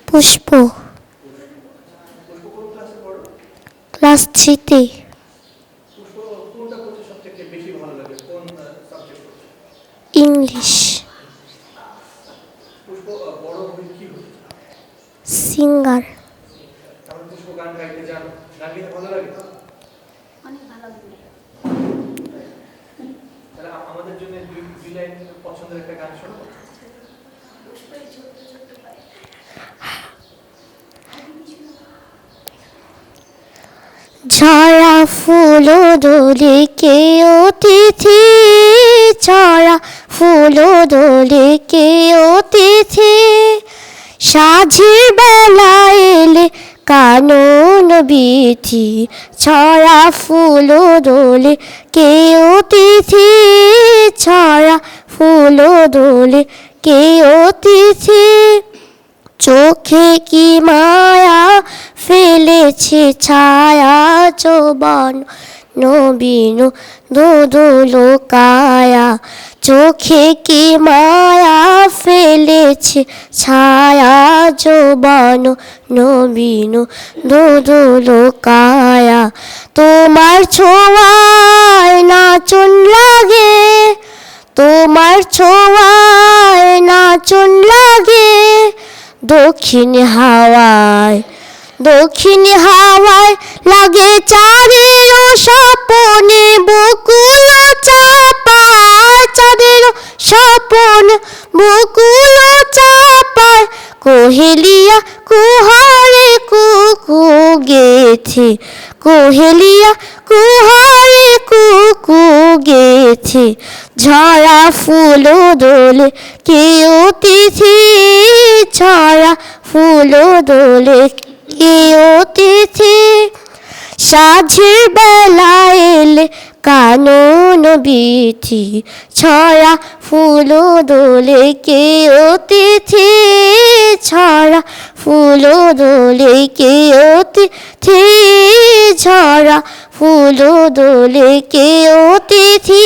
পুষ্প। Class 3-তে। English. Singer. ঝরা ফুল দোলে কে অতিথি, ঝরা ফুল দোলে কে অতিথি, সাঝের বেলা এলে কানন বিথি, ঝরা ফুল দোলে কে অতিথি, ঝরা ফুল দোলে কে অতিথি, চোখে কি মায়া ফেলেছে ছায়া, যৌবন নবীন দোদুলো কায়া, চোখে কি মায়া ফেলেছে ছায়া, যৌবন নবীন দোদুলো কায়া, তোমার ছোঁয়ায় নাচন লাগে, তোমার ছোঁয়ায় নাচন লাগে, দক্ষিণ হাওয়ায়, দক্ষিণ হাওয়ায় লাগে চাঁদের স্বপনে, বকুল চাপায় চাঁদের স্বপন, বকুল চাপায়, কোহেলিয়া কুহরে কুকু গেথে, কোহেলিয়া কুহরে কুকু গেথে, ঝরা ফুল দোলে কে অতিথি, ঝরা ফুল দোলে কে অতিথি, সাঝের বেলা এলে কানন বিথি, ঝরা ফুল দোলে কে অতিথি, ঝরা ফুল দোলে কে অতিথি, ঝরা ফুল দোলে কে অতিথি।